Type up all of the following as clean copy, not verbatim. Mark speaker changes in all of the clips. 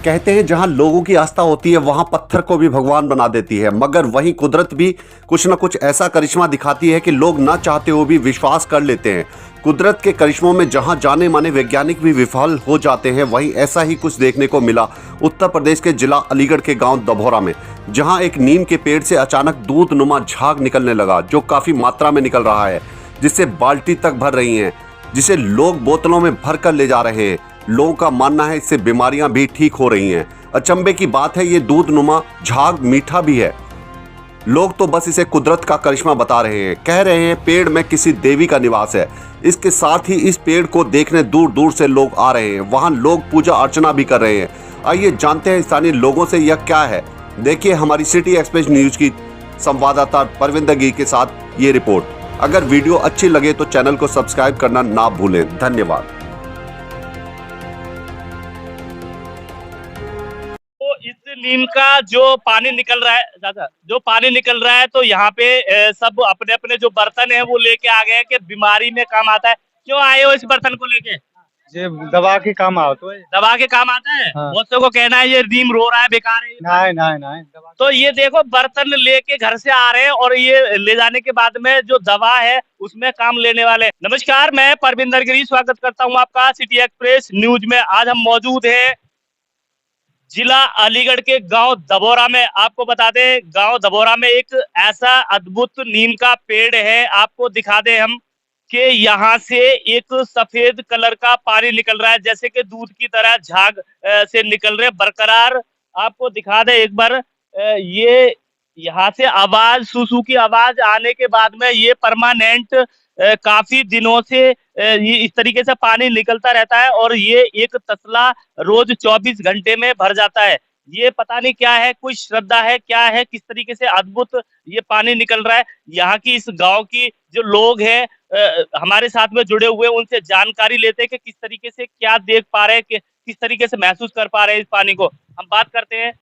Speaker 1: कहते हैं जहां लोगों की आस्था होती है वहां पत्थर को भी भगवान बना देती है, मगर वहीं कुदरत भी कुछ न कुछ ऐसा करिश्मा दिखाती है कि लोग ना चाहते हुए भी विश्वास कर लेते हैं। कुदरत के करिश्मों में जहां जाने माने वैज्ञानिक भी विफल हो जाते हैं, वहीं ऐसा ही कुछ देखने को मिला उत्तर प्रदेश के जिला अलीगढ़ के गांव दभौरा में, जहां एक नीम के पेड़ से अचानक दूध नुमा झाग निकलने लगा, जो काफी मात्रा में निकल रहा है, जिससे बाल्टी तक भर रही हैं, जिसे लोग बोतलों में भर कर ले जा रहे हैं। लोगों का मानना है इससे बीमारियां भी ठीक हो रही हैं। अचंभे की बात है, ये दूध नुमा झाग मीठा भी है। लोग तो बस इसे कुदरत का करिश्मा बता रहे हैं, कह रहे हैं पेड़ में किसी देवी का निवास है। इसके साथ ही इस पेड़ को देखने दूर दूर से लोग आ रहे हैं, वहां लोग पूजा अर्चना भी कर रहे हैं। आइए जानते हैं स्थानीय लोगों से यह क्या है। देखिए हमारी सिटी एक्सप्रेस न्यूज की संवाददाता परविंदर गिरी के साथ ये रिपोर्ट। अगर वीडियो अच्छी लगे तो चैनल को सब्सक्राइब करना ना भूलें। धन्यवाद।
Speaker 2: तो इस नीम का जो पानी निकल रहा है दादा, जो पानी निकल रहा है, तो यहाँ पे सब अपने अपने जो बर्तन है वो लेके आ गए हैं कि बीमारी में काम आता है। क्यों आए हो इस बर्तन को लेके?
Speaker 3: ये दवा के काम आता है।
Speaker 2: दवा के काम आता है।
Speaker 3: हाँ।
Speaker 2: बहुत से को कहना है ये नीम रो रहा है, बेकार है।
Speaker 3: नहीं नहीं नहीं दवा।
Speaker 2: तो ये देखो बर्तन लेके घर से आ रहे हैं और ये ले जाने के बाद में जो दवा है उसमें काम लेने वाले। नमस्कार, मैं परविंदर गिरी स्वागत करता हूँ आपका सिटी एक्सप्रेस न्यूज में। आज हम मौजूद हैं जिला अलीगढ़ के गांव दभौरा में। आपको बता दें, गांव दभौरा में एक ऐसा अद्भुत नीम का पेड़ है, आपको दिखा दें हम कि यहाँ से एक सफेद कलर का पानी निकल रहा है, जैसे कि दूध की तरह झाग से निकल रहे बरकरार। आपको दिखा दें एक बार, ये यहाँ से आवाज सुसु की आवाज आने के बाद में ये परमानेंट काफी दिनों से ये इस तरीके से पानी निकलता रहता है और ये एक तसला रोज 24 घंटे में भर जाता है। ये पता नहीं क्या है, कोई श्रद्धा है, क्या है, किस तरीके से अद्भुत ये पानी निकल रहा है। यहाँ की इस गांव की जो लोग हैं हमारे साथ में जुड़े हुए, उनसे जानकारी लेते हैं कि किस तरीके से क्या देख पा रहे हैं, किस तरीके से महसूस कर पा रहे हैं इस पानी को। हम बात करते हैं।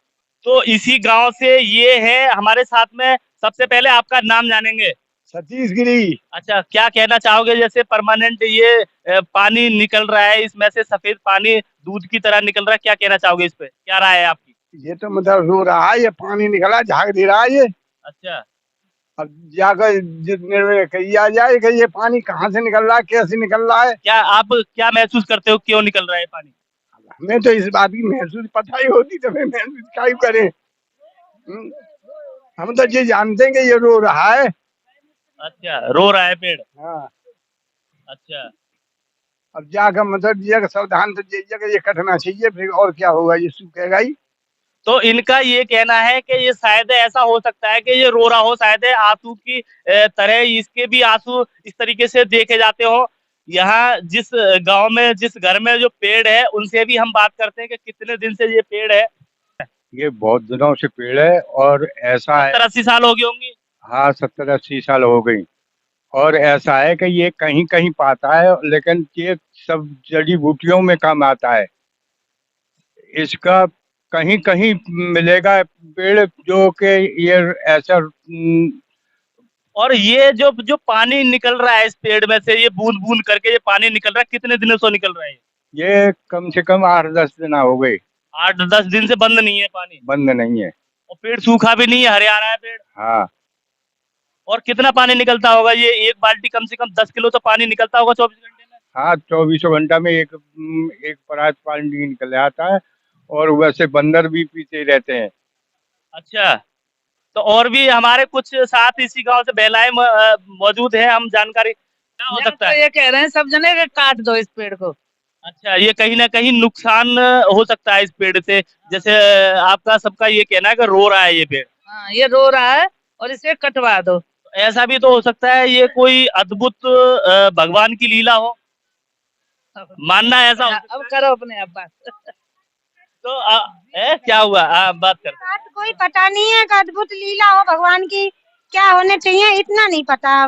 Speaker 2: तो इसी गांव से ये है हमारे साथ में। सबसे पहले आपका नाम जानेंगे।
Speaker 3: सतीश गिरी।
Speaker 2: अच्छा, क्या कहना चाहोगे, जैसे परमानेंट ये पानी निकल रहा है, इसमें से सफेद पानी दूध की तरह निकल रहा है, क्या कहना चाहोगे इस पे, क्या राय है आपकी?
Speaker 3: ये तो मतलब रो रहा है, ये पानी निकला झाग दे रहा है ये।
Speaker 2: अच्छा,
Speaker 3: अब जाकर निर्णय किया जाए कि ये पानी कहाँ से निकल रहा है, कैसे निकल रहा है।
Speaker 2: क्या आप क्या महसूस करते हो, क्यों निकल रहा है पानी?
Speaker 3: हमें तो इस बात की महसूस पता ही होती तो फिर महसूस क्या ही करें। हम तो ये जानते हैं कि ये रो रहा है।
Speaker 2: अच्छा, रो रहा है पेड़।
Speaker 3: हाँ।
Speaker 2: अच्छा,
Speaker 3: अब जाकर मतलब ये सावधान तो ये कटना चाहिए, फिर और क्या होगा, ये सूखेगा ही।
Speaker 2: तो इनका ये कहना है कि ये शायद ऐसा हो सकता है कि ये रो रहा हो, शायद आंसू की तरह इसके भी आंसू इस तरीके से देखे जाते हो। यहाँ जिस गांव में, जिस घर में जो पेड़ है, उनसे भी हम बात करते हैं कि कितने दिन से ये पेड़ है।
Speaker 3: ये बहुत दिनों से पेड़ है और ऐसा है।
Speaker 2: 70-80 साल हो गई होंगी।
Speaker 3: हाँ, 70-80 साल हो गई। और ऐसा है कि ये कहीं कहीं पाता है, लेकिन ये सब जड़ी बूटियों में काम आता है। इसका कहीं कहीं मिलेगा पेड़ जो कि ये ऐसा
Speaker 2: और ये जो जो पानी निकल रहा है इस पेड़ में से, ये बूंद बूंद करके ये पानी निकल रहा है, कितने दिनों से निकल रहा है?
Speaker 3: ये कम से कम 8-10 दिन हो गए।
Speaker 2: 8-10 दिन से बंद नहीं है पानी?
Speaker 3: बंद नहीं है।
Speaker 2: और पेड़ सूखा भी नहीं है, हरियाणा है पेड़।
Speaker 3: हाँ।
Speaker 2: और कितना पानी निकलता होगा? ये एक बाल्टी कम से कम 10 किलो तो पानी निकलता होगा 24 घंटे में।
Speaker 3: हाँ, 24 घंटा में एक परात पानी निकल आता है और वैसे बंदर भी पीते रहते हैं।
Speaker 2: अच्छा, तो और भी हमारे कुछ साथ इसी गांव से महिलाएं मौजूद हैं, हम जानकारी क्या हो सकता है?
Speaker 4: ये कह रहे हैं सब जने कि काट दो इस पेड़ को।
Speaker 2: अच्छा, ये कहीं ना कहीं नुकसान हो सकता है इस पेड़ से, जैसे आपका सबका ये कहना है कि रो रहा है ये पेड़।
Speaker 4: हाँ, ये रो रहा है और इसे कटवा दो।
Speaker 2: ऐसा भी तो हो सकता है ये कोई अद्भुत भगवान की लीला हो, मानना ऐसा हो सकता
Speaker 4: अब
Speaker 2: है।
Speaker 4: करो अपने आप बात।
Speaker 2: तो क्या हुआ, बात कर।
Speaker 5: बात कोई पता नहीं है कि अद्भुत लीला हो भगवान की, क्या होने चाहिए इतना नहीं पता।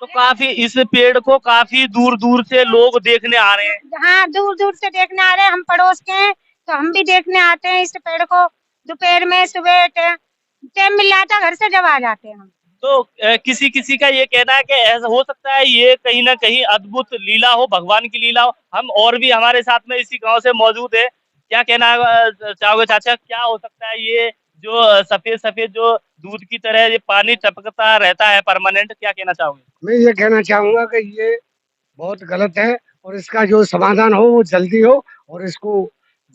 Speaker 2: तो काफी इस पेड़ को काफी दूर दूर से लोग देखने आ रहे हैं।
Speaker 5: हाँ, दूर दूर से देखने आ रहे हैं, हम पड़ोस के हैं तो हम भी देखने आते हैं इस पेड़ को। दोपहर में सुबह टाइम मिल जाता घर से जब आ जाते हैं हम।
Speaker 2: तो किसी किसी का ये कहना है कि ऐसा हो सकता है ये कहीं ना कहीं अद्भुत लीला हो, भगवान की लीला हो। हम और भी हमारे साथ में इसी गांव से मौजूद है, क्या कहना चाहोगे चाचा, क्या हो सकता है ये जो सफेद सफेद जो दूध की तरह ये पानी टपकता रहता है परमानेंट, क्या कहना चाहोगे?
Speaker 6: मैं ये कहना चाहूंगा कि ये बहुत गलत है और इसका जो समाधान हो वो जल्दी हो और इसको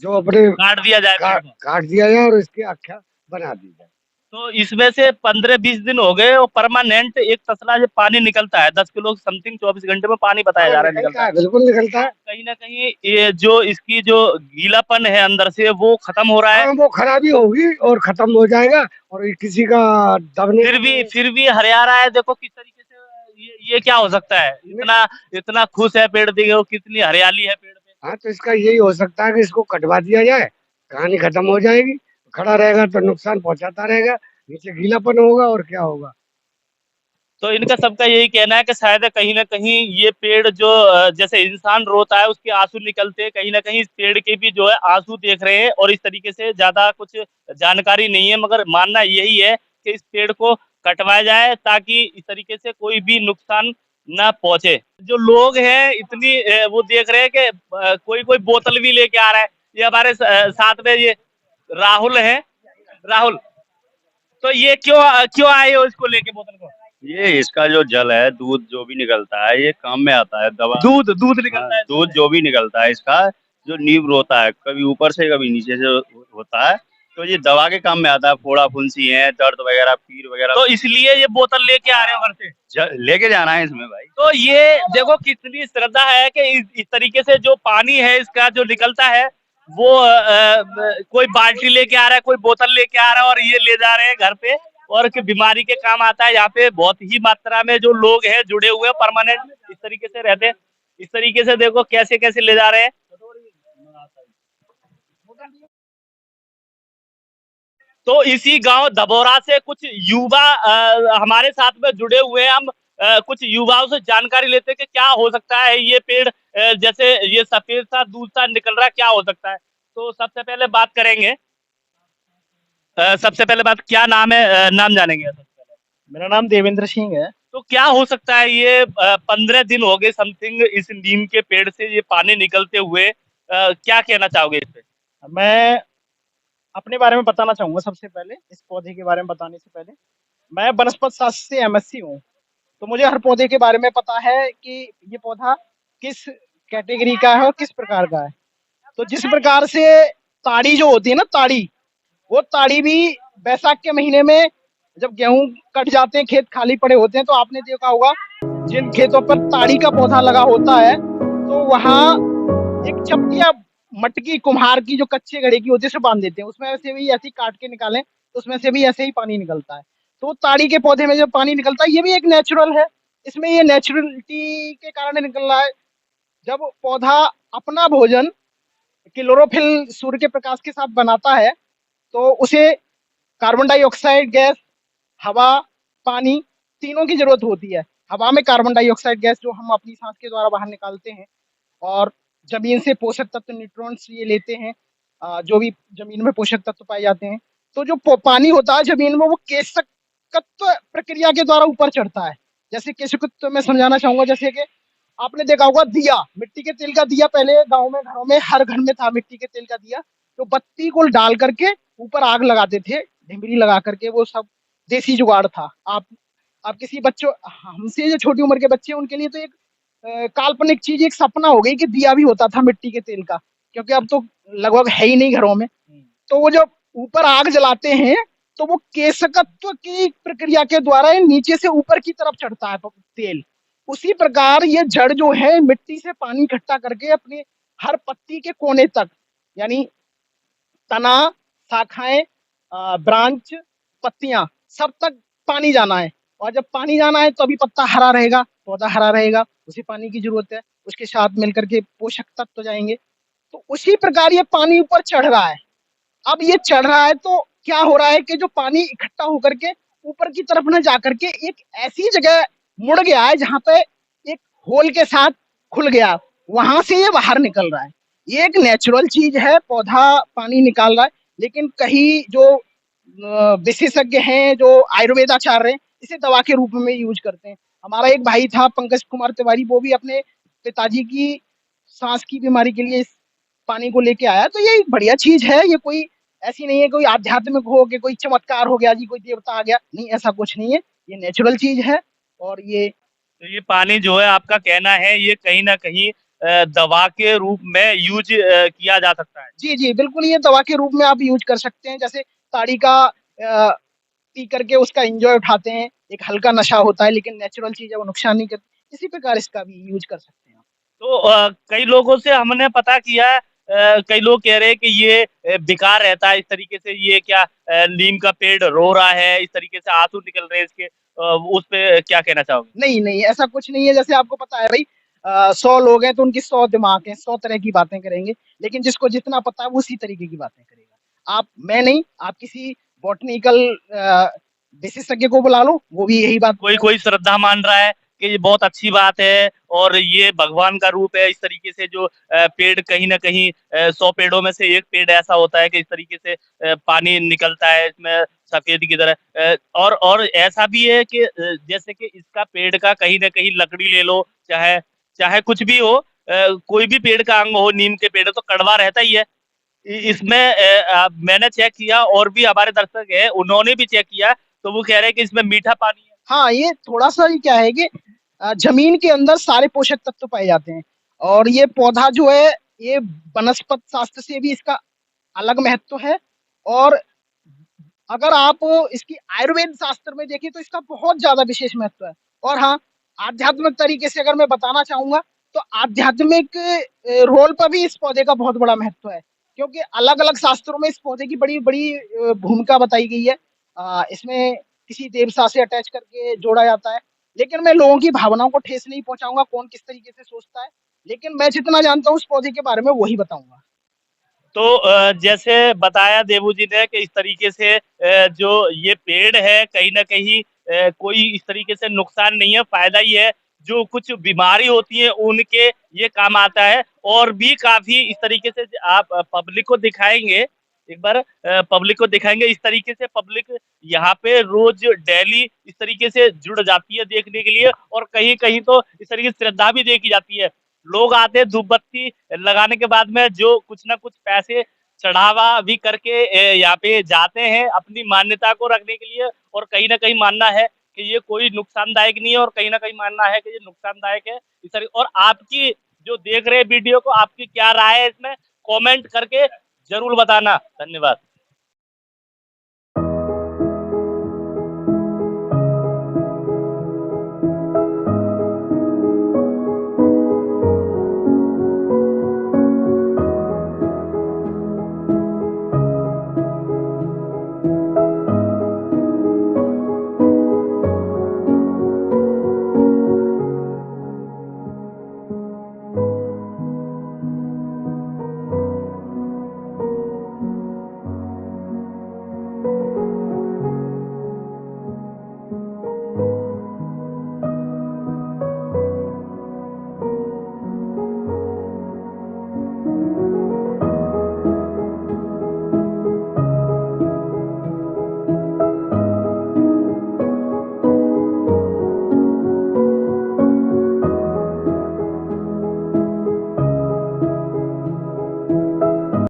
Speaker 6: जो अपने
Speaker 2: काट दिया जाए पेड़ को।
Speaker 6: काट दिया जाए और इसकी आख्या बना दी जाए।
Speaker 2: तो इसमें से 15-20 दिन हो गए और परमानेंट एक तसला जो पानी निकलता है 10 किलो समथिंग 24 घंटे में पानी बताया जा रहा है निकलता है।
Speaker 6: बिल्कुल निकलता है।
Speaker 2: कहीं ना कहीं ये जो इसकी जो गीलापन है अंदर से वो खत्म हो रहा है।
Speaker 6: हाँ, वो खराबी होगी और खत्म हो जाएगा और किसी का दबने
Speaker 2: फिर भी हरिया रहा है। देखो किस तरीके से ये क्या हो सकता है, इतना इतना खुश है पेड़, देखो कितनी हरियाली है पेड़ पे।
Speaker 6: हाँ, तो इसका यही हो सकता है कि इसको कटवा दिया जाए, कहानी खत्म हो जाएगी। खड़ा रहेगा तो नुकसान पहुंचाता रहेगा, नीचे गीलापन होगा और क्या होगा।
Speaker 2: तो इनका सबका यही कहना है कि शायद कहीं ना कहीं ये पेड़ जो जैसे इंसान रोता है उसके आंसू निकलते हैं, कहीं ना कहीं इस पेड़ के भी जो है आंसू देख रहे हैं। और इस तरीके से ज्यादा कुछ जानकारी नहीं है, मगर मानना यही है कि इस पेड़ को कटवाया जाए ताकि इस तरीके से कोई भी नुकसान ना पहुंचे। जो लोग हैं इतनी वो देख रहे हैं कि कोई कोई बोतल भी लेके आ रहा है। ये हमारे साथ में ये राहुल है। राहुल, तो ये क्यों क्यों आए हो इसको लेके बोतल को?
Speaker 7: ये इसका जो जल है, दूध जो भी निकलता है ये काम में आता है। दवा
Speaker 2: दूध निकलता है।
Speaker 7: दूध जो भी निकलता है इसका जो नीब होता है, कभी ऊपर से कभी नीचे से होता है, तो ये दवा के काम में आता है। फोड़ा फुंसी है, दर्द वगैरह, पीर वगैरह,
Speaker 2: तो इसलिए ये बोतल लेके आ रहे हो घर से?
Speaker 7: लेके जाना है इसमें भाई।
Speaker 2: तो ये देखो कितनी श्रद्धा है कि इस तरीके से जो पानी है इसका जो निकलता है वो कोई बाल्टी लेके आ रहा है, कोई बोतल लेके आ रहा है और ये ले जा रहे हैं घर पे, और कि बीमारी के काम आता है। यहाँ पे बहुत ही मात्रा में जो लोग हैं जुड़े हुए हैं, परमानेंट इस तरीके से रहते हैं। इस तरीके से देखो कैसे कैसे ले जा रहे हैं। तो इसी गांव धबोरा से कुछ युवा हमारे साथ में जुड़े हुए हैं। हम कुछ युवाओं से जानकारी लेते हैं कि क्या हो सकता है ये पेड़ जैसे ये सफेद सा दूध सा निकल रहा है, क्या हो सकता है। तो सबसे पहले बात करेंगे, सबसे पहले बात, क्या नाम है, नाम जानेंगे सबसे पहले।
Speaker 8: मेरा नाम देवेंद्र सिंह है।
Speaker 2: तो क्या हो सकता है ये 15 दिन हो गए समथिंग इस नीम के पेड़ से ये पानी निकलते हुए, क्या कहना चाहोगे इस पे?
Speaker 8: मैं अपने बारे में बताना चाहूंगा। सबसे पहले इस पौधे के बारे में बताने से पहले, मैं वनस्पति शास्त्र से एमएससी हूँ, तो मुझे हर पौधे के बारे में पता है कि ये पौधा किस कैटेगरी का है और किस प्रकार का है। तो जिस प्रकार से ताड़ी जो होती है ना, ताड़ी, वो ताड़ी भी बैसाख के महीने में जब गेहूं कट जाते हैं, खेत खाली पड़े होते हैं, तो आपने देखा होगा जिन खेतों पर ताड़ी का पौधा लगा होता है तो वहाँ एक चपटिया मटकी कुम्हार की जो कच्चे घड़े की होती है उसे बांध देते हैं। उसमें से भी ऐसे ही काट के निकालें तो उसमें से भी ऐसे ही पानी निकलता है। तो ताड़ी के पौधे में जब पानी निकलता है, ये भी एक नेचुरल है। इसमें ये नेचुरलिटी के कारण निकल रहा है। जब पौधा अपना भोजन क्लोरोफिल सूर्य के प्रकाश के साथ बनाता है तो उसे कार्बन डाइऑक्साइड गैस, हवा, पानी, तीनों की जरूरत होती है। हवा में कार्बन डाइऑक्साइड गैस जो हम अपनी सांस के द्वारा बाहर निकालते हैं, और जमीन से पोषक तत्व न्यूट्रॉन्स ये लेते हैं, जो भी जमीन में पोषक तत्व पाए जाते हैं। तो जो पानी होता है जमीन में, वो केशकत्व प्रक्रिया के द्वारा ऊपर चढ़ता है। जैसे केशकत्व मैं समझाना चाहूंगा, जैसे कि आपने देखा होगा दिया, मिट्टी के तेल का दिया, पहले गाँव में घरों में हर घर में था मिट्टी के तेल का दिया। तो बत्ती को डाल करके ऊपर आग लगाते थे, ढिमरी लगा करके, वो सब देसी जुगाड़ था। आप किसी बच्चों, हमसे जो छोटी उम्र के बच्चे हैं उनके लिए तो एक काल्पनिक चीज, एक सपना हो गई कि दिया भी होता था मिट्टी के तेल का, क्योंकि अब तो लगभग है ही नहीं घरों में। तो वो जब ऊपर आग जलाते हैं तो वो केशकत्व की प्रक्रिया के द्वारा नीचे से ऊपर की तरफ चढ़ता है तेल। उसी प्रकार ये जड़ जो है मिट्टी से पानी इकट्ठा करके अपने हर पत्ती के कोने तक, यानी तना, शाखाएं, ब्रांच, पत्तियां, सब तक पानी जाना है। और जब पानी जाना है तो अभी पत्ता हरा रहेगा, पौधा हरा रहेगा, उसे पानी की जरूरत है, उसके साथ मिलकर के पोषक तत्व जाएंगे। तो उसी प्रकार ये पानी ऊपर चढ़ रहा है। अब ये चढ़ रहा है तो क्या हो रहा है कि जो पानी इकट्ठा होकर के ऊपर की तरफ न जाकर के एक ऐसी जगह मुड़ गया है जहां पे एक होल के साथ खुल गया, वहां से ये बाहर निकल रहा है। ये एक नेचुरल चीज है, पौधा पानी निकाल रहा है। लेकिन कहीं जो विशेषज्ञ हैं, जो आयुर्वेदाचार्य हैं, इसे दवा के रूप में यूज करते हैं। हमारा एक भाई था पंकज कुमार तिवारी, वो भी अपने पिताजी की सांस की बीमारी के लिए इस पानी को लेके आया, तो ये एक बढ़िया चीज है। ये कोई ऐसी नहीं है कोई आध्यात्मिक हो के कोई चमत्कार हो गया जी, कोई देवता आ गया, नहीं, ऐसा कुछ नहीं है। ये नेचुरल चीज है। और ये
Speaker 2: तो ये पानी जो है, आपका कहना है, ये कहीं ना कहीं दवा के रूप में यूज किया जा सकता है।
Speaker 8: जी जी बिल्कुल, ये दवा के रूप में आप यूज कर सकते हैं। जैसे ताड़ी का पी करके उसका एंजॉय उठाते हैं, एक हल्का नशा होता है, लेकिन नेचुरल चीज है, वो नुकसान नहीं करती। इसी प्रकार इसका भी यूज कर सकते हैं।
Speaker 2: तो कई लोगों से हमने पता किया, कई लोग कह रहे हैं कि ये बेकार रहता है इस तरीके से। ये क्या नीम का पेड़ रो रहा है, इस तरीके से आंसू निकल रहे हैं इसके, उस पे क्या कहना चाहोगे?
Speaker 8: नहीं नहीं, ऐसा कुछ नहीं है। जैसे आपको पता है भाई, 100 लोग हैं तो उनकी 100 दिमाग हैं, 100 तरह की बातें करेंगे, लेकिन जिसको जितना पता है वो उसी तरीके की बातें करेगा। मैं नहीं, आप किसी बॉटनिकल विशेषज्ञ को बुला लो, वो भी यही बात।
Speaker 2: कोई कोई श्रद्धा मान रहा है कि ये बहुत अच्छी बात है और ये भगवान का रूप है। इस तरीके से जो पेड़ कहीं ना कहीं 100 पेड़ों में से एक पेड़ ऐसा होता है कि इस तरीके से पानी निकलता है इसमें सफेद की तरह। और ऐसा भी है कि जैसे कि इसका पेड़ का कहीं ना कहीं लकड़ी ले लो, चाहे चाहे कुछ भी हो, कोई भी पेड़ का अंग हो, नीम के पेड़ तो कड़वा रहता ही है। इसमें मैंने चेक किया और भी हमारे दर्शक है, उन्होंने भी चेक किया, तो वो कह रहे हैं कि इसमें मीठा पानी है।
Speaker 8: हाँ, ये थोड़ा सा ही क्या है कि जमीन के अंदर सारे पोषक तत्व पाए जाते हैं। और ये पौधा जो है, ये वनस्पत शास्त्र से भी इसका अलग महत्व है। और अगर आप इसकी आयुर्वेद शास्त्र में देखें तो इसका बहुत ज्यादा विशेष महत्व है। और हाँ, आध्यात्मिक तरीके से अगर मैं बताना चाहूंगा, तो आध्यात्मिक रोल पर भी इस पौधे का बहुत बड़ा महत्व है, क्योंकि अलग अलग शास्त्रों में इस पौधे की बड़ी बड़ी भूमिका बताई गई है। इसमें किसी देवता से अटैच करके जोड़ा जाता है। लेकिन मैं लोगों की भावनाओं को ठेस नहीं पहुंचाऊंगा, कौन किस तरीके से सोचता है, लेकिन मैं जितना जानता हूँ उस पौधे के बारे में वही बताऊंगा।
Speaker 2: तो जैसे बताया देवू जी ने कि इस तरीके से जो ये पेड़ है कहीं ना कहीं कोई इस तरीके से नुकसान नहीं है, फायदा ही है। जो कुछ बीमारी होती है उनके ये काम आता है। और भी काफी इस तरीके से आप पब्लिक को दिखाएंगे, एक बार पब्लिक को दिखाएंगे। इस तरीके से पब्लिक यहाँ पे रोज डेली इस तरीके से जुड़ जाती है देखने के लिए, और कहीं कहीं तो इस तरीके से श्रद्धा भी देखी जाती है। लोग आते हैं धूप बत्ती लगाने के बाद में जो कुछ ना कुछ पैसे चढ़ावा भी करके यहाँ पे जाते हैं अपनी मान्यता को रखने के लिए। और कहीं ना कहीं मानना है कि ये कोई नुकसानदायक नहीं है, और कहीं ना कहीं मानना है कि ये नुकसानदायक है इस तरह। और आपकी जो देख रहे हैं वीडियो को, आपकी क्या राय है इसमें, कमेंट करके जरूर बताना। धन्यवाद।